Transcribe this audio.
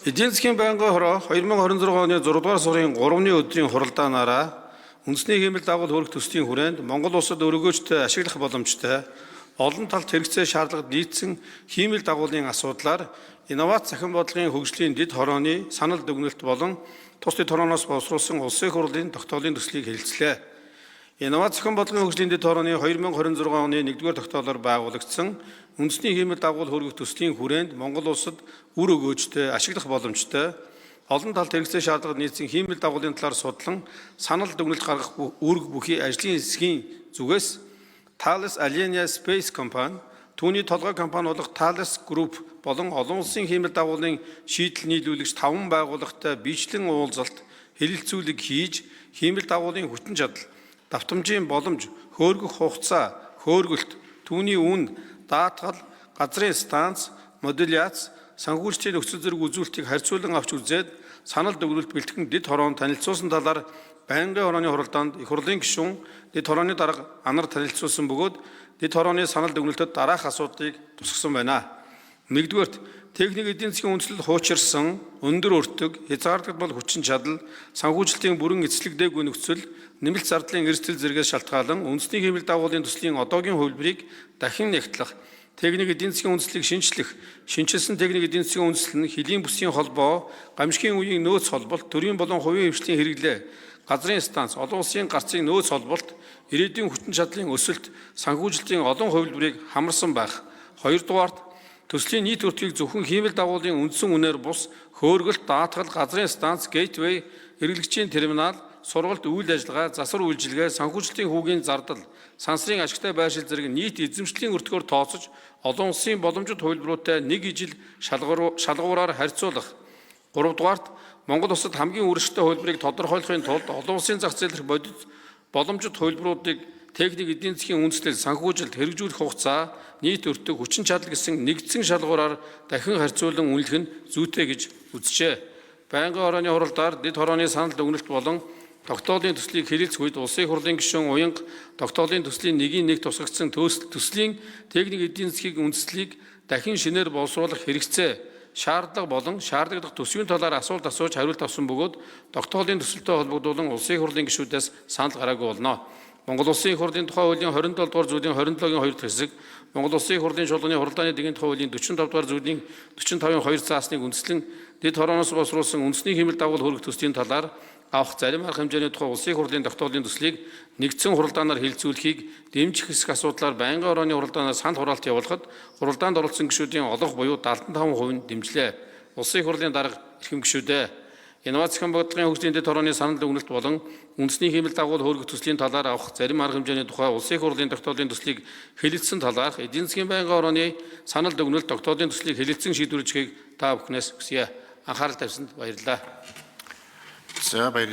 Эдийн засгийн байнгын хороо 2026 оны 6 дугаар сарын 3-ны өдрийн хуралдаанаараа үндэсний хэмжээ дагуул хөрөх төслийн хүрээнд Монгол улсад өргөөжтэй ашиглах боломжтой олон талт хэрэгцээ шаардлагад нийцсэн хиймэл дагуулын асуудлаар инновац захин бодлогын хөгжлийн дэд хорооны санал дүгнэлт болон тус дэд хорооноос боловсруулсан улсын хурлын тогтоолын төслийг хэлэлцлээ. Инновац захин бодлогын хөгжлийн дэд хорооны 2026 оны 1-р тогтоолоор байгуулагдсан үндэсний хиймэл дагуул хөргөх төслийн хүрээнд Монгол улсад үр өгөөжтэй ашиглах боломжтой олон талт хэрэгцээ шаардлагад нийцсэн хиймэл дагуулын талаар судлан санал дүгнэлт гаргах үүрэг бүхий ажлын хэсгийн зүгээс Thales Alenia Space компани, түүний толгой компани болох Thales Group болон олон улсын хиймэл дагуулын шийдэл нийлүүлэгч 5 байгууллагатай биечлэн уулзалт хэлэлцүүлэг хийж хиймэл дагуулын хүчин чадал, давтамжийн боломж, хөөргөх хугацаа, хөөргөлт, түүний үн, даатгал, газрын станц, модуляц, санхүүжилтийн нөхцөл зэрэг үзүүлэлтийг харьцуулан авч үзээд санал дүгнэлт бэлтгэн дэд хороон танилцуулсан талаар байнгын хорооны хуралдаанд их хурлын гишүүн дэд хорооны дарга анар танилцуулсан бөгөөд дэд хорооны санал дүгнэлтэд дараах асуудлыг тусгасан байна. Нэгдүгээрт техник эдийн засгийн үндэслэл хуучирсан өндөр өртөг, хязгаарлагдах бол хүчин чадал, санхүүжилтийн бүрэн эцэслэгдээгүй нөхцөл, нэмэлт зардлын эрсдэл зэрэгээс шалтгаалan үндэсний хиймэл дагуулын төслийн одоогийн хувилбарыг дахин нягтлах, техник эдийн засгийн үндэслэлийг шинжлэх, шинжилсэн техник эдийн засгийн үндэслэл нь хөлийн бүсийн холбоо, гамшигын үеийн нөөц холболт, төрийн болон хувийн хвшлийн хэрэглээ, газрын станц, олон улсын гарцын нөөц холболт, ирээдүйн хүчин чадлын өсөлт, санхүүжилтийн олон хувилбарыг хамарсан байх. Хоёрдугаарт төслийн нийт өртгийг зөвхөн хиймэл дагуулын үндсэн үнээр бус хөөргөлт, даатгал, газрын станц, гейтвей, эргэлгчийн терминал, сургалт, үйл ажиллагаа, засвар үйлчилгээ, санхүүжилтийн хүүгийн зардал, сансрын ашигтай байршил зэрэг нийт эзэмшлийн өртгөөр тооцож олон улсын боломжит хувилбаруудтай нэг ижил шалгуураар харьцуулах. Гуравдугаарт Монгол улсад хамгийн үржигтэй хувилбарыг тодорхойлохын тулд олон улсын зах зээл дэх бодит боломжит хувилбаруудыг техник эдийн засгийн үндэслэл, санхүүжилт, хэрэгжүүлэх хугацаа, нийт өртөг, хүчин чадал гэсэн нэгдсэн шалгуураар дахин харьцуулан үнэлэх нь зүйтэй гэж үзжээ. Байнгын хорооны хуралдаар дэд хорооны санал дүгнэлт болон тогтоолын төслийг хэлэлцэх үед улсын хурлын гишүүн уянга тогтоолын төслийн 1-1 тусгагдсан төслийн техник эдийн засгийн үндэслэлийг дахин шинээр боловсруулах хэрэгцээ, шаардлага болон шаардлагадах төсвийн талаар асуулт асууж хариулт авсан бөгөөд тогтоолын төсөлтэй холбогдуулан улсын хурлын гишүүдээс санал гараагүй болно. Монгол Улсын хурлын тухай хуулийн 27 дугаар зүйлийн 27-гийн 2 дахь хэсэг, Монгол Улсын хурлын чуулганы хуралдааны дэгийн тухай хуулийн 45 дугаар зүйлийн 45-ийн 2 заасныг үндэслэн дэд хорооноос боловсруулсан үндэсний хиймэл дагуул хөрөх төслийн талаар авах зарим арга хэмжээний тухай улсын хурлын тогтоолын төслийг нэгдсэн хуралдаанаар хэлэлцүүлэхийг дэмжих хэсэг асуудлаар байнгын хорооны хуралдаанаар санал хураалт явуулахад хуралдаанд оролцсон гишүүдийн олонх буюу 75% нь дэмжлээ. Улсын хурлын дарга эрхэм гишүүдээ инновац захин бодлогын хөгжлийн дэд хорооны санал дүгнэлт болон үндэсний хиймэл дагуул хөргөх төслийн талаар авах зарим арга хэмжээний тухай улсын хурлын тогтоолын төслийг хэлэлцсэн талаарх эдийн засгийн байнгын хорооны санал дүгнэлт тогтоолын төслийг хэлэлцэн шийдвэрлэжгийг та бүхнээс хүсье. Анхаарал тавьсанд баярлалаа. За баярлалаа.